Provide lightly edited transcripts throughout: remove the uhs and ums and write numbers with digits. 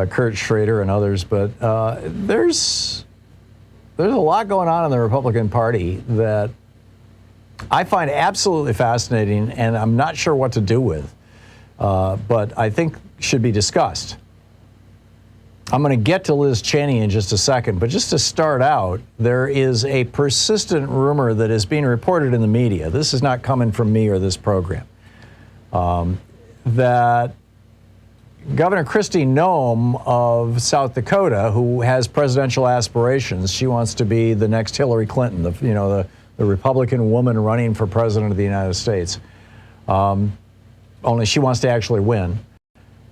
Kurt Schrader and others, but there's a lot going on in the Republican Party that I find absolutely fascinating, and I'm not sure what to do with, but I think should be discussed. I'm going to get to Liz Cheney in just a second, but just to start out, there is a persistent rumor that is being reported in the media. This is not coming from me or this program. That Governor Christie Gnome of South Dakota, who has presidential aspirations, she wants to be the next Hillary Clinton, the Republican woman running for president of the United States. Only she wants to actually win.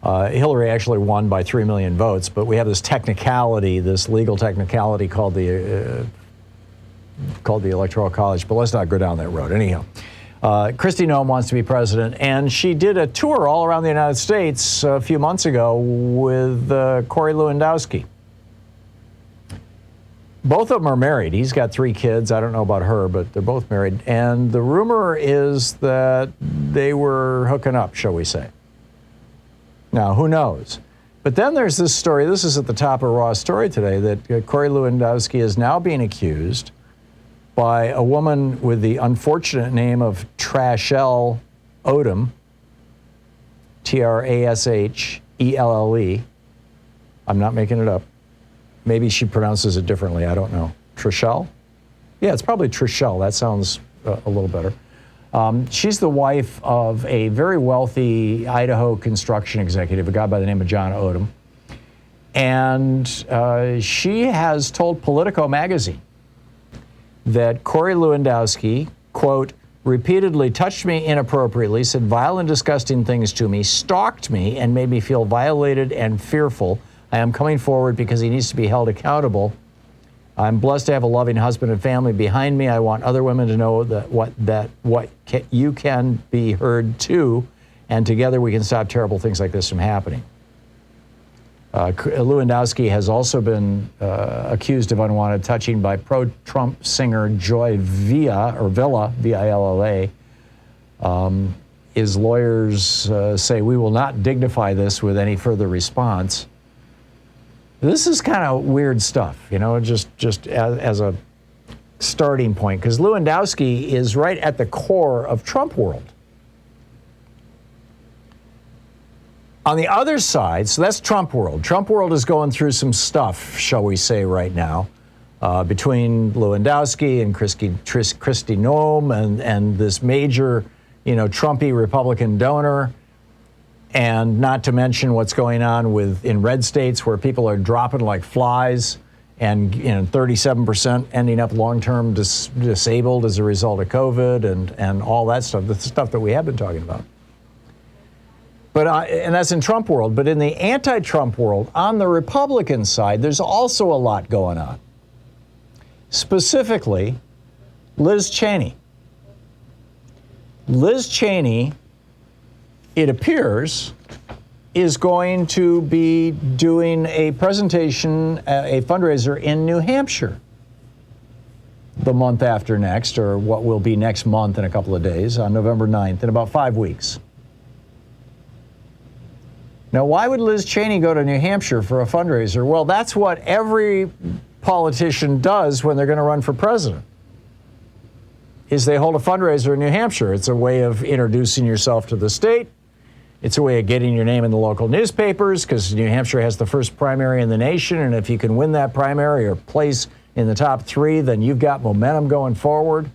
Hillary actually won by 3 million votes, but we have this technicality, this legal technicality called the Electoral College, but let's not go down that road. Anyhow, Christie Gnome wants to be president, and she did a tour all around the United States a few months ago with Corey Lewandowski. Both of them are married. He's got 3 kids. I don't know about her, but they're both married. And the rumor is that they were hooking up, shall we say. Now, who knows? But then there's this story, this is at the top of Raw's story today, that Corey Lewandowski is now being accused by a woman with the unfortunate name of Trashelle Odom, Trashelle. I'm not making it up. Maybe she pronounces it differently, I don't know. Trashelle? Yeah, it's probably Trashelle. That sounds a little better. She's the wife of a very wealthy Idaho construction executive, a guy by the name of John Odom. And she has told Politico magazine that Corey Lewandowski, quote, repeatedly touched me inappropriately, said vile and disgusting things to me, stalked me, and made me feel violated and fearful. I am coming forward because he needs to be held accountable. I'm blessed to have a loving husband and family behind me. I want other women to know that you can be heard too, and together we can stop terrible things like this from happening. Lewandowski has also been accused of unwanted touching by pro-Trump singer Joy Villa, V-I-L-L-A. His lawyers say we will not dignify this with any further response. This is kind of weird stuff, just as a starting point, because Lewandowski is right at the core of Trump world. On the other side, so that's Trump world. Trump world is going through some stuff, shall we say, right now, between Lewandowski and Christie Gnome and this major, Trumpy Republican donor. And not to mention what's going on in red states where people are dropping like flies and 37% ending up long-term disabled as a result of COVID and all that stuff, the stuff that we have been talking about. But and that's in Trump world. But in the anti-Trump world, on the Republican side, there's also a lot going on. Specifically, Liz Cheney. Liz Cheney, it appears, is going to be doing a presentation, a fundraiser in New Hampshire the month after next, or what will be next month in a couple of days, on November 9th, in about 5 weeks. Now, why would Liz Cheney go to New Hampshire for a fundraiser? Well, that's what every politician does when they're going to run for president, is they hold a fundraiser in New Hampshire. It's a way of introducing yourself to the state. It's a way of getting your name in the local newspapers, because New Hampshire has the first primary in the nation, and if you can win that primary or place in the top 3, then you've got momentum going forward.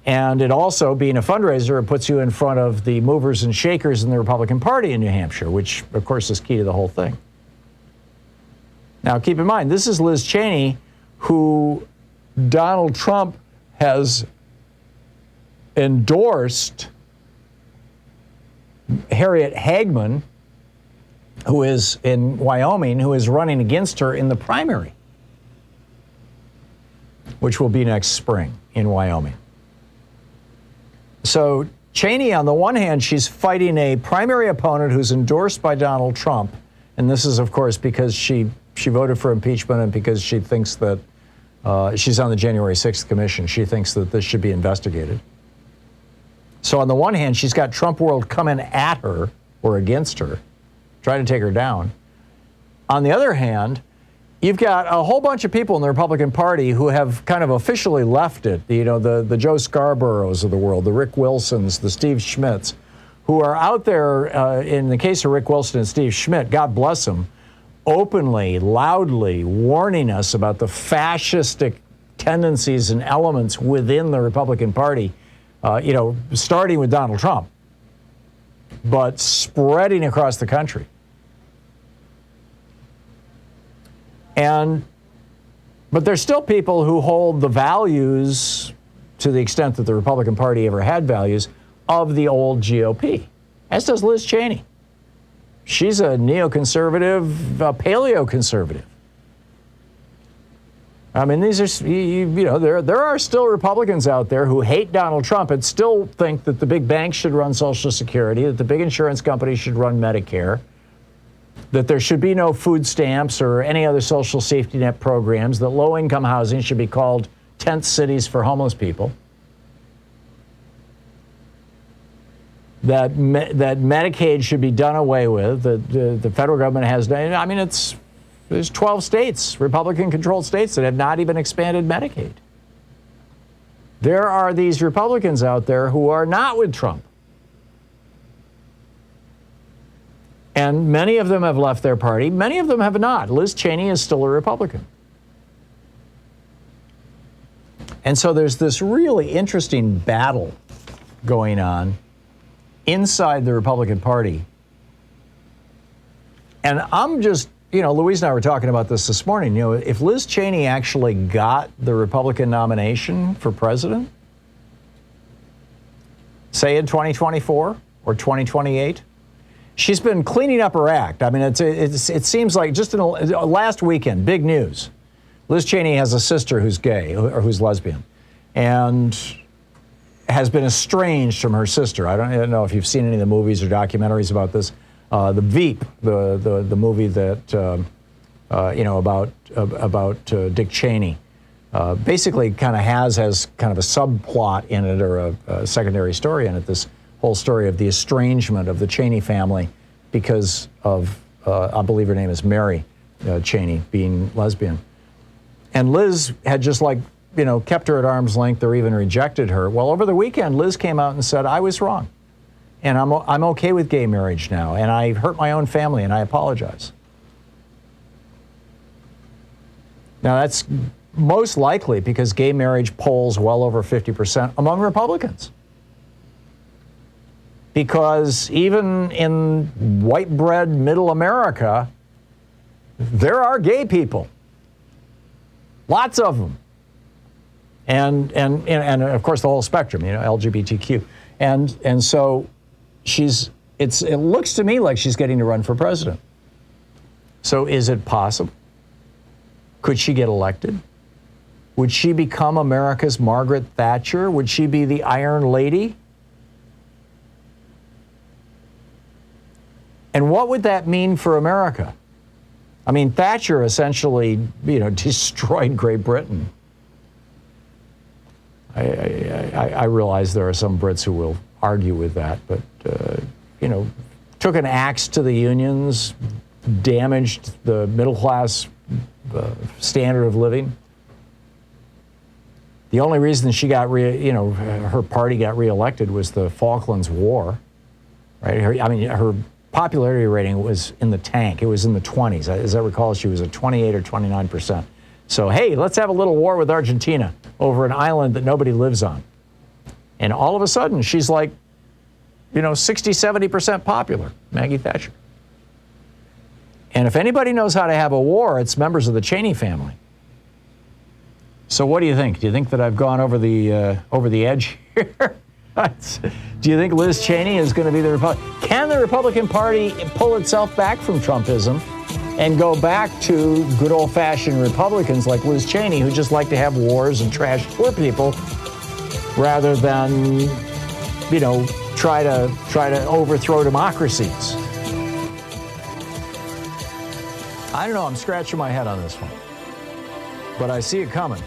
And it also, being a fundraiser, it puts you in front of the movers and shakers in the Republican Party in New Hampshire, which, of course, is key to the whole thing. Now, keep in mind, this is Liz Cheney, who Donald Trump has endorsed Harriet Hagman, who is in Wyoming, who is running against her in the primary, which will be next spring in Wyoming. So Cheney, on the one hand, she's fighting a primary opponent who's endorsed by Donald Trump. And this is, of course, because she voted for impeachment and because she thinks that she's on the January 6th commission. She thinks that this should be investigated. So on the one hand, she's got Trump world coming at her or against her, try to take her down. On the other hand, you've got a whole bunch of people in the Republican Party who have kind of officially left it. You know, the Joe Scarboroughs of the world, the Rick Wilsons, the Steve Schmidts, who are out there, in the case of Rick Wilson and Steve Schmidt, God bless them, openly, loudly warning us about the fascistic tendencies and elements within the Republican Party, you know, starting with Donald Trump, but spreading across the country. But there's still people who hold the values, to the extent that the Republican Party ever had values, of the old GOP, as does Liz Cheney. She's a neoconservative, a paleoconservative. I mean, these are, you know, there are still Republicans out there who hate Donald Trump and still think that the big banks should run Social Security, that the big insurance companies should run Medicare, that there should be no food stamps or any other social safety net programs, that low-income housing should be called tent cities for homeless people, that Medicaid should be done away with, that the federal government has done. I mean, there's 12 states, Republican-controlled states, that have not even expanded Medicaid. There are these Republicans out there who are not with Trump. And many of them have left their party. Many of them have not. Liz Cheney is still a Republican. And so there's this really interesting battle going on inside the Republican Party. And I'm just, you know, Louise and I were talking about this morning. You know, if Liz Cheney actually got the Republican nomination for president, say in 2024 or 2028, she's been cleaning up her act. I mean, it seems like just in last weekend, big news. Liz Cheney has a sister who's gay or who's lesbian and has been estranged from her sister. I don't know if you've seen any of the movies or documentaries about this. The Veep, the movie that, you know, about Dick Cheney, basically kind of has kind of a subplot in it, or a secondary story in it, this whole story of the estrangement of the Cheney family because of, I believe her name is Mary Cheney, being lesbian. And Liz had just, like, you know, kept her at arm's length or even rejected her. Well, over the weekend, Liz came out and said, I was wrong. And I'm okay with gay marriage now. And I hurt my own family and I apologize. Now, that's most likely because gay marriage polls well over 50% among Republicans. Because even in white bread middle America, there are gay people. Lots of them. And of course the whole spectrum, you know, LGBTQ. And so it looks to me like she's getting to run for president. So is it possible? Could she get elected? Would she become America's Margaret Thatcher? Would she be the Iron Lady? And what would that mean for America? I mean, Thatcher essentially, you know, destroyed Great Britain. I realize there are some Brits who will argue with that, but, you know, took an axe to the unions, damaged the middle class standard of living. The only reason she got, her party got reelected was the Falklands War, right? Her popularity rating was in the tank. It was in the 20s. As I recall, she was at 28 or 29%. So, hey, let's have a little war with Argentina over an island that nobody lives on. And all of a sudden, she's like, 60, 70% popular, Maggie Thatcher. And if anybody knows how to have a war, it's members of the Cheney family. So what do you think? Do you think that I've gone over the edge here? Do you think Liz Cheney is going to be the Republican? Can the Republican Party pull itself back from Trumpism and go back to good old-fashioned Republicans like Liz Cheney, who just like to have wars and trash poor people, rather than, try to overthrow democracies? I don't know. I'm scratching my head on this one, but I see it coming.